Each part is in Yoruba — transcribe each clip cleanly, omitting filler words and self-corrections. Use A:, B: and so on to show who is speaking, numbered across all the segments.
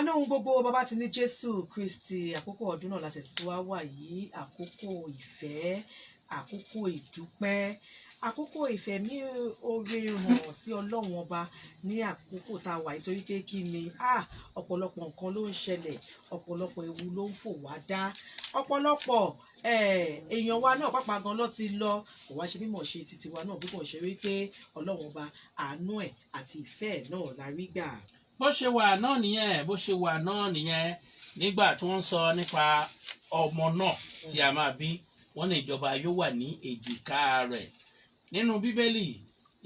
A: àná ohun gbogbo bàbá ti ní Jésù Kristi àkókò ọdún náà láṣẹ tí wá wà yìí, àkókò ìfẹ́, àkókò ìdúpẹ́, àkókò ìfẹ̀mí oore hàn sí Ọlọ́run ọba ní àkókò tá a wà yìí torí pé kí ni ọ̀pọ̀lọpọ̀ nǹkan ló ń ṣẹlẹ̀, ọ̀pọ̀lọpọ̀ ewu ló ń fò wá dá, ọ̀pọ̀lọpọ̀ èèyàn wa náà pàápàá gan ló ti lọ, kò wá ṣe mímọ̀ ṣe títí wa náà bí kò ṣe rí pé Ọlọ́run ọba àánú ẹ̀ àti ìfẹ́ ẹ̀ náà la rí gbà.
B: Bó ṣe wà náà nìyẹn nígbà tí wọ́n ń sọ nípa ọmọ náà tí a máa bí, wọ́n ní ìjọba yóò wà ní èjìká rẹ̀. Nínú Bíbélì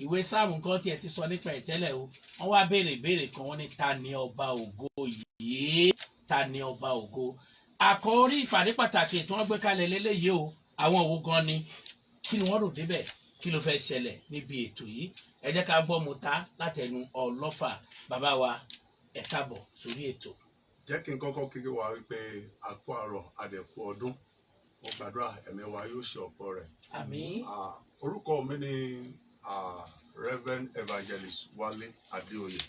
B: ìwé Sáàmù kan tí ẹ ti sọ nípa ìtẹ́lẹ̀ o, wọ́n wá béèrè kan, wọ́n ní ta ni ọba ògo yìí, ta ni ọba ògo. Àkòrí ìpàdé pàtàkì tí wọ́n gbé kalẹ̀ lélẹ́yìí o, àwọn òwò gan ni, kí ni wọ́n rò débẹ̀, kí ló fẹ́ ṣẹlẹ̀ níbi ètò yìí. Ẹ jẹ́ ká gbọ́ mu ta látẹnu Ọlọ́fà. Bàbá wa ẹ káàbọ̀ sórí ètò.
C: Jẹ́ kí n kọ́kọ́ kékeré wa wípé a kú àárọ̀ àdẹ̀kú ọdún, mo gbàdúrà ẹ̀mí wa yóò ṣe ọ̀pọ̀ rẹ̀.
A: Àmín.
C: Orúkọ mi ni Reverend Evangelist Wálé Adéoyè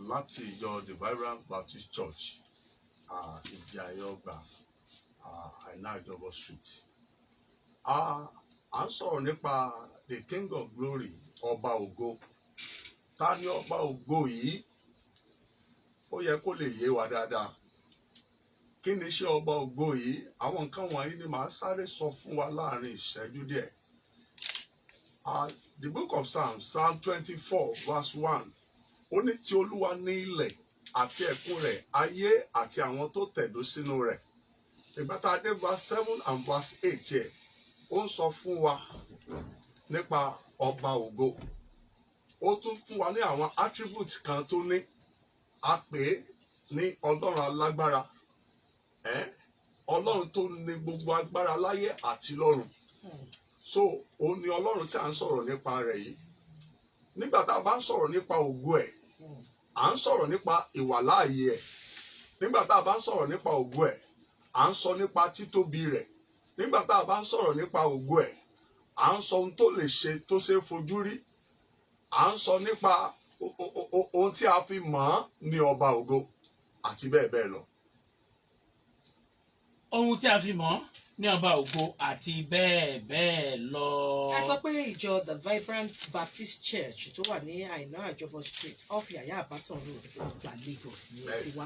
C: láti ìjọ The Vibrant Baptist Church Ìjàyè-Ọgbà Àìná Àjọbọ Street. À ń sọ̀rọ̀ nípa the King of Glory, ọba ògo. Ta ni ọba ògo yìí? Ó yẹ kó lè yé wa dáadáa. Kí ni iṣẹ́ ọba ògo yìí? Àwọn nǹkan wọ̀nyí ni màá sáré sọ fún wa láàrin ìṣẹ́jú díẹ̀. The book of Psalms, Psalm 24 verse 1. Ó ní ti Olúwa ní ilẹ̀ àti ẹ̀kún rẹ̀, ayé àti àwọn tó tẹ̀dó sínú rẹ̀. Ìgbà tá a dé verse 7 and verse 8 yẹ, ó ń sọ fún wa nípa ọba ògo. Ó tún fún wa ní àwọn attributes kan tó ní. A pè é ní Ọlọ́run alágbára. Ọlọ́run tó ní gbogbo agbára láyé àti lọ́run. So òun ni Ọlọ́run tí a ń sọ̀rọ̀ nípa rẹ̀ yìí. Nígbà tá a bá ń sọ̀rọ̀ nípa ògo ẹ̀, à ń sọ̀rọ̀ nípa ìwàláàyè ẹ̀. Nígbà tá a bá ń sọ̀rọ̀ nípa ògo ẹ̀, à ń sọ nípa títóbi rẹ̀. Nígbà tá a bá ń sọ̀rọ̀ nípa ògo ẹ̀, à ń sọ ohun tó lè ṣe tó ṣe é fojú rí. À ń sọ nípa ohun tí a fi mọ̀ ọ́ ní ọba ògo àti bẹ́ẹ̀ bẹ́ẹ̀ lọ.
B: Ohun tí a fi mọ̀ ní ọba ògo àti bẹ́ẹ̀ bẹ́ẹ̀ lọ.
A: Ẹ sọ pé ìjọ The Vibrant Baptist Church tó wà ní Àìná Àjọbọ Street off Yàyà Àbátàn Road Ọgbà Lagos ní ẹ ti wá.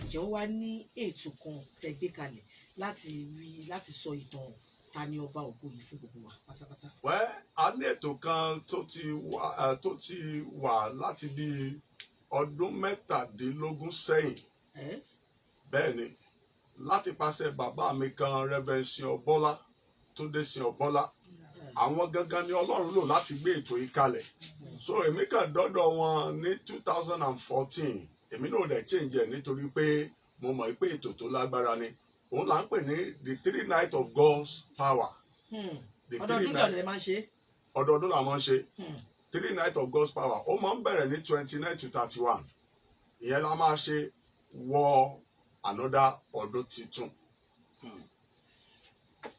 A: Ǹjẹ́ ó wá ní ètò kan tẹ́ gbé kalẹ̀ láti sọ ìtàn ta ni ọba ògo yìí fún gbogbo wa pátápátá?
C: A ní ètò kan tó ti wà láti bí ọdún 17 sẹ́yìn. Bẹ́ẹ̀ ni, láti pàṣẹ bàbá mi kan Reverend Siobọ́lá tó dé Siobọ́lá. Àwọn gangan ni Ọlọ́run lò láti gbé ètò yìí kalẹ̀. So èmi kàn dọ́dọ̀ wọn ní 2014. Èmi náà dẹ̀ change ẹ̀ nítorí pé mo mọ̀ pé ètò tó lágbára ni. Òun là ń pè ní the 3 nights of God's power.
A: Ọdọọdún náà lè máa ń ṣe.
C: Ọdọọdún là máa ń ṣe. 3 nights of God's power. Ó máa ń bẹ̀rẹ̀ ní 29 to 31. Ìyẹn la máa ṣe wọ another ọdún titun.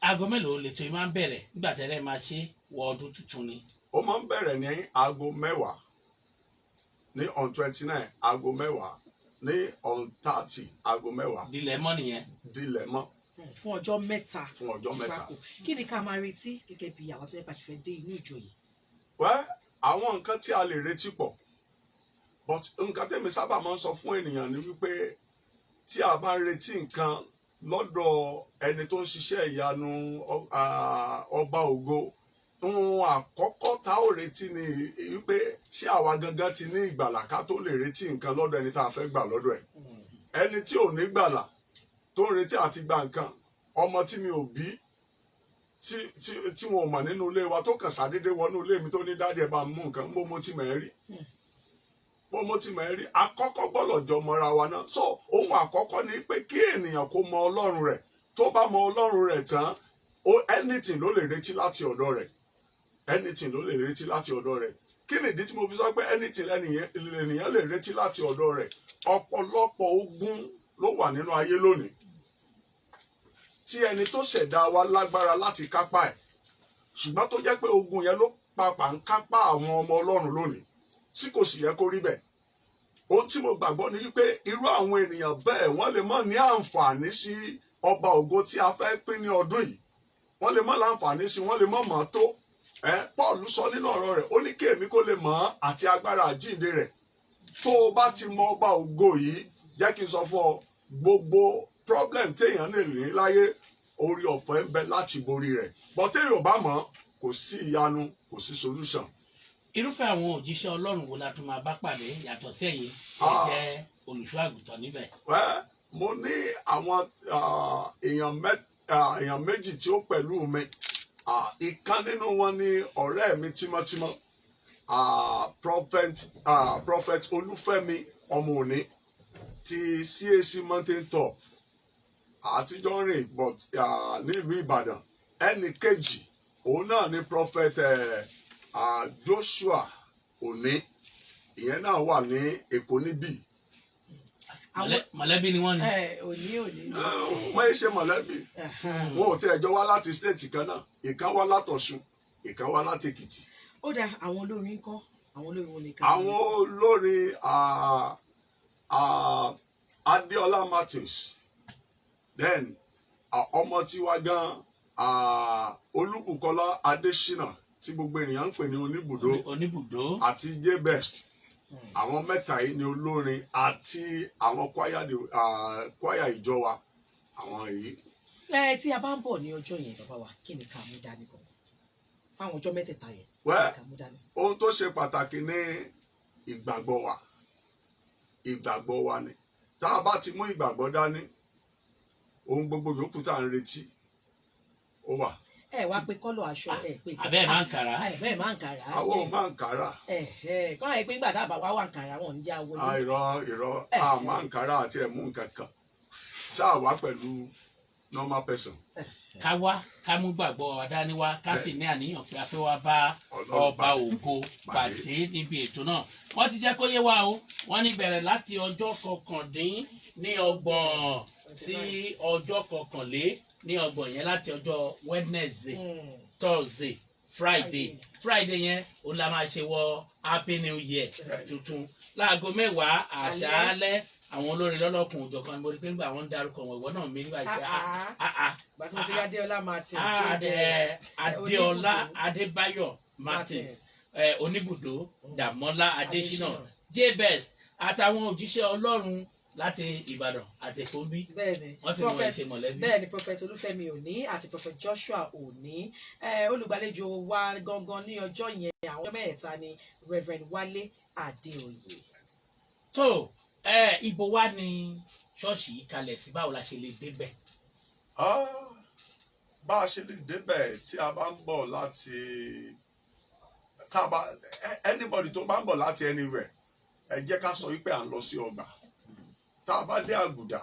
B: Aago mélòó lètò yìí máa ń bẹ̀rẹ̀ nígbà tẹ́lẹ̀ máa ṣe wọ ọdún tuntun ni?
C: Ó máa ń bẹ̀rẹ̀ ní aago 10 ní on 29 aago 10 ní on 30 aago 10.
B: Dilẹ̀ mọ́ nìyẹn.
C: Dilẹ̀ mọ́.
A: Fún ọjọ́ mẹ́ta.
C: Fún ọjọ́ mẹ́ta.
A: Kí ni ká máa retí gẹ́gẹ́ bí àwọn tó yẹ pàṣẹ fẹ́ dé inú ìjọ yìí?
C: Àwọn nǹkan tí a lè retí pọ̀, but nǹkan tẹ́mi sábà máa ń sọ fún ènìyàn ni wípé tí a bá ń retí nǹkan lọ́dọ̀ ẹni tó ń ṣiṣẹ́ ìyanu ọba ògo, ohun àkọ́kọ́ tá ò retí ni wípé ṣé àwa gangan ti ní ìgbàlà ká tó lè retí nǹkan lọ́dọ̀ ẹni tá a fẹ́ gbà lọ́dọ̀ ẹ̀. Ẹni tí ò ní gbàlà tó ń retí àti gba nǹkan, ọmọ tí mi ò bí tí wọn ò mọ̀ nínú ilé wa tó kàn ṣàdédé wọnú ilé mi tó ní dáàdì ẹ bá mú nǹkan, mo ti mọ̀ ẹ́ rí. Mo ti mọ̀ ẹ́ rí. Àkọ́kọ́ gbọ́dọ̀ jọ mọ́ra wa náà. So ohun àkọ́kọ́ ni pé kí ènìyàn kó mọ Ọlọ́run rẹ̀. Tó bá mọ Ọlọ́run rẹ̀ tán, anything ló lè retí láti ọ̀dọ̀ rẹ̀. Anything ló lè retí láti ọ̀dọ̀ rẹ̀. Kí nìdí tí mo fi sọ pé anything ènìyàn lè retí láti ọ̀dọ̀ rẹ̀? Ọ̀pọ̀lọpọ̀ ogun ló wà nínú ayé lónìí tí ẹni tó ṣẹ̀dá wa lágbára láti kápá ẹ̀, ṣùgbọ́n tó jẹ́ pé ogun yẹn ló pàpà ń kápá àwọn ọmọ Ọlọ́run lónìí tí kò sì yẹ kó rí bẹ́ẹ̀. ohun tí mo gbàgbọ́ ni wípé irú àwọn ènìyàn bẹ́ẹ̀ wọ́n lè má ní àǹfààní sí ọba ògo tí a fẹ́ pín ní ọdún yìí, wọ́n lè má láǹfààní sí, wọ́n lè má mọ̀ tó. Paul sọ nínú ọ̀rọ̀ rẹ̀, ó ní kí èmi kó lè mọ̀ àti agbára àjíǹde rẹ̀. Tó o bá ti mọ ọba ògo yìí, jẹ́ kí n sọ fún ọ, gbogbo problem téèyàn lè ní láyé, orí ọ̀fẹ́ ń bẹ láti borí rẹ̀. Bọ́ téèyàn ò bá mọ̀, kò sí ìyanu, kò sí solution.
B: Irúfẹ́ àwọn òjíṣẹ́ Ọlọ́run wo la tún máa bá pàdé yàtọ̀ sẹ́yìn ẹ jẹ́ olùṣọ́ àgùntàn níbẹ̀?
C: Mo ní àwọn èèyàn méjì tí ó pẹ̀lú mi. Ìkan nínú wọn ni ọ̀rẹ́ mi tímọ́tímọ́, prophet Olúfẹ́mi ọmọ òní ti CAC Mountain Top àtijọ́ rìn but nílùú Ìbàdàn. Ẹnì kejì òun náà ni prophet Joshua òní, ìyẹn náà wà ní Èkó níbí.
B: Mọ̀lẹ́bí ni wọ́n ní.
A: Òní.
C: Wọ́n ṣe mọ̀lẹ́bí. Wọn ò tiẹ̀ jọ wá láti stéètì kan náà. Ìkan wá látọ̀ṣun, ìkan wá láti Èkìtì.
A: Ó dà, àwọn olórin ńkọ́? Àwọn olórin wo nìkan?
C: Àwọn olórin Adéọlá Martins, then ọmọ tiwa gan Olúbùkọ́lá Adésínà tí gbogbo ènìyàn ń pè ní Oníbùdó àti J-Best. Àwọn mẹ́ta yìí ni olórin àti àwọn kwaya ìjọ wa, àwọn èyí.
A: Tí a bá ń bọ̀ ní ọjọ́ yẹn bàbá wa, kí ni ká mú dání kan fáwọn ọjọ́ mẹ́tẹ̀ẹ̀ta yẹn?
C: Ohun tó ṣe pàtàkì ní ìgbàgbọ́ wa ni. Tá a bá ti mú ìgbàgbọ́ dání, ohun gbogbo yòókù tá à ń retí ó wà.
A: Wá pé kọ́lọ̀ aṣọ pé.
B: Àbẹ́ẹ̀ máa ń kàrà.
A: Àbẹ́ẹ̀ máa ń kàrà.
C: Àwọn ò máa ń kàrà.
A: Kọ́lá yìí pé nígbà tá a bá wá wà ń kàrà wọn ò ní já wọlé.
C: Irọ́ a máa ń kàrà àti ẹ̀mú nǹkan kan. Ṣáà wá pẹ̀lú normal person.
B: Ká mú gbàgbọ́ wa dání wá, ká sì ní àníyàn pé a fẹ́ wá bá ọba ògo pàdé níbi ètò náà. Wọ́n ti jẹ́ kó yé wa o, wọ́n ní bẹ̀rẹ̀ láti ọjọ́ 29 sí ọjọ́ 31 yẹn, láti ọjọ́ Wednesday, Thursday, Friday yẹn ó la máa ṣe wọ Happy New Year tuntun láago 10 àṣálẹ́. Àwọn olórin lọ́lọ́kùn òjọ̀kan mo rí pé nígbà wọ́n ń darúkọ wọn ìwọ náà mi nígbà ìgbà
A: bàtí mo ti rí Adéọlá Martins,
B: Adéọlá Adébáyọ̀ Martins, Oníbùdó Dàmọ́lá Adésínà, J-Best àtàwọn òjíṣẹ́ Ọlọ́run láti Ìbàdàn àti Èkó bí wọ́n sì mọ ẹsẹ̀ mọ̀lẹ́bí.
A: Bẹ́ẹ̀ni prophet Olúfẹ́mi Òní àti prophet Joshua Òní. Olùgbàlejò wa gangan ní ọjọ́ yẹn, àwọn ọjọ́ mẹ́ta ni Reverend Wálé Adéoyè.
B: tó ibo wa ni ṣọ́ọ̀ṣì yìí kalẹ̀ sí, báwo la ṣe lè débẹ̀?
C: Bá a ṣe lè débẹ̀ tí a bá ń bọ̀ láti anybody tó bá ń bọ̀ láti anywhere, ẹ jẹ́ ká sọ wípé à ń lọ sí ọgbà. Tá a bá dé Àgùdà,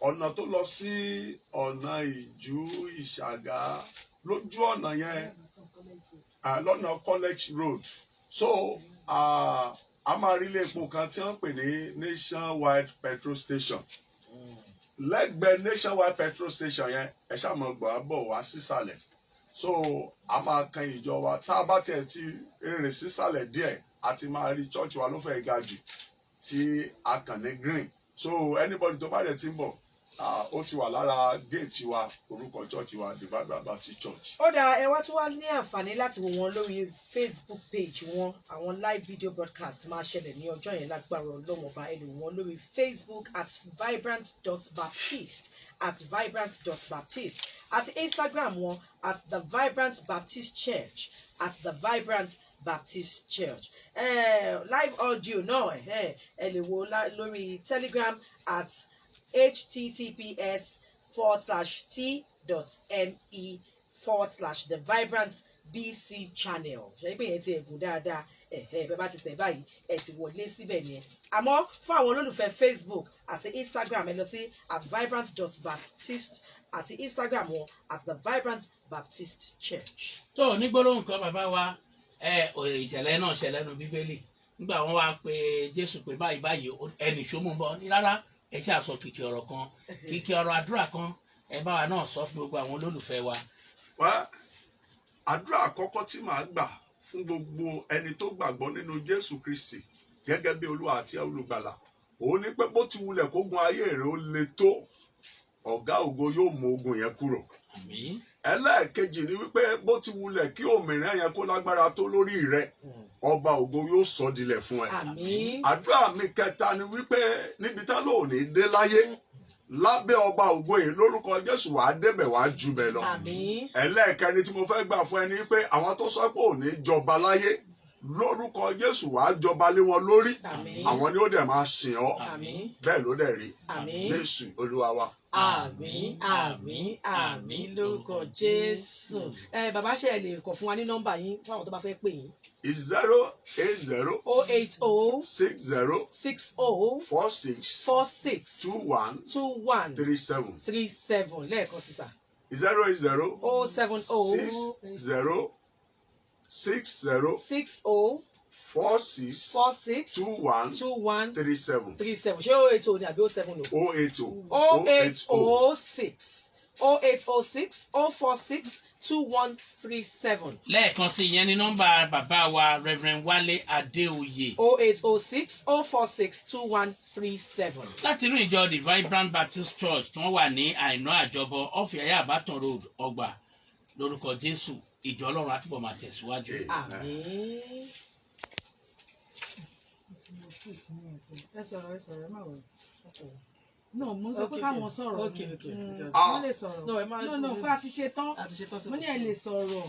C: ọ̀nà tó lọ sí ọ̀nà Ìjú Ìṣàgá, lójú ọ̀nà yẹn lọ́nà College Road, so a máa rí ilé epo kan tí wọ́n pè ní Nationwide Petrol Station. Lẹ́gbẹ̀ẹ́ Nationwide Petrol Station yẹn ẹ ṣáà máa gbọ́ bọ̀ wá sísàlẹ̀, so a máa kan ìjọ wa. Tá a bá tiẹ̀ ti rìn sísàlẹ̀ díẹ̀, a ti máa rí church wa ló fẹ́ ga jù tí a kàn ní green. So anybody tó bá dẹ̀ ti ń bọ̀, ó ti wà lára géètì wa, orúkọ church wa The Vibrant Baptist Church.
A: Ó dáa, ẹ wá tún wá ní àǹfààní láti wò wọ́n lórí Facebook page wọn. Àwọn live video broadcast máa ṣẹlẹ̀ ní ọjọ́ yẹn lágbára Ọlọ́run ọba. Ẹ lè wò wọ́n lórí Facebook @vibrant.baptist àti Instagram wọn @The Vibrant Baptist Church @The Vibrant Baptist Church. Live audio náà ẹ lè wò lórí Telegram https:/t.me/TheVibrantBC channel. Ṣé pé yẹn ti ẹ̀gùn dáadáa? Bẹ́ẹ̀ bá ti tẹ̀ báyìí ẹ ti wọlé síbẹ̀ yẹn. Àmọ́ fún àwọn olólùfẹ́ Facebook àti Instagram, ẹ lọ sí @vibrant.baptist àti Instagram wọn @TheVibrantBaptist Church.
B: tó ní gbólóhùn kan bàbá wa ìṣẹ̀lẹ̀ náà ṣẹlẹ̀ nínú Bíbélì nígbà wọ́n wá pe Jésù pé báyìí ẹnì ṣómú bọ́ ní rárá, ẹ ṣe àsọ kìkì ọ̀rọ̀ kan, kìkì ọ̀rọ̀ àdúrà kan, ẹ bá wa náà sọ fún gbogbo àwọn olólùfẹ́ wa.
C: Àdúrà àkọ́kọ́ tí màá gbà fún gbogbo ẹni tó gbàgbọ́ nínú Jésù Kristi gẹ́gẹ́ bí Olúwa àti olùgbàlà òun ní pé bó ti wulẹ̀ kógun ayé rẹ̀ ó le tó ọ̀gá ògo yóò mú ogun yẹn kúrò.
B: Àmín.
C: ẹlẹ́ẹ̀kejì ni wípé bó ti wulẹ̀ kí òmìnira yẹn kó lágbára tó lórí rẹ̀ ọba ògo yóò sọ dilẹ̀ fún ẹ.
A: Àmín.
C: àdúrà mi kẹta ni wípé níbi tá ló ní dé láyé lábẹ́ ọba ògo yìí lórúkọ Jésù wàá débẹ̀ wàá jù bẹ́ẹ̀ lọ.
A: Àmín.
C: ẹlẹ́ẹ̀kẹrin tí mo fẹ́ gbà fún ẹ ni pé àwọn tó sọ pé ò ní jọba láyé lórúkọ Jésù wàá jọba lé wọn lórí
A: Àmín.
C: àwọn ni ó dẹ̀ máa sìn ọ́
A: Àmín.
C: bẹ́ẹ̀ ló dẹ̀ rí
A: Àmín.
C: Jésù Olúwa wa.
A: Àmín, àmín, àmín lórúkọ Jésù. Bàbá ṣe ẹ lè kọ fún wa ní nọ́mbà yín fún àwọn tó bá fẹ́ pè yín.
C: It's 080
A: 080
C: 60
A: 60
C: 46
A: 46
C: 21
A: 21
C: 37
A: 37 lẹ́ẹ̀kan sísà.
C: 080
A: 070
C: 60 60
A: 60
C: 46
A: 46
C: 21
A: 21
C: 37
A: 37 ṣé 080 ni àbí 070?
C: 080
A: 0806 0806 046 2137
B: lẹ́ẹ̀kan sí ìyẹn ní nọ́mbà bàbá wa Reverend Wálé Adéoyè
A: 0806 046 2137.
B: láti inú ìjọ The Vibrant Baptist Church tí wọ́n wà ní àìná àjọbọ ọ̀fìàyà àbátan road ọgbà lórúkọ Jésù ìjọ Ọlọ́run àtúbọ̀ máa tẹ̀síwájú.
A: Àmín.
D: ẹ sọ̀rọ̀ ẹ má wọ̀. No, mo sọ pé
A: Okay,
D: káwọn
A: okay.
D: sọ̀rọ̀.
A: Okay, okay.
D: Mm,
C: Ah.
D: wọ́n lè sọ̀rọ̀.
A: No, ẹ má
D: No, pé a ti ṣe tán.
A: àti ṣetán sí
D: Mo ní ẹ lè sọ̀rọ̀.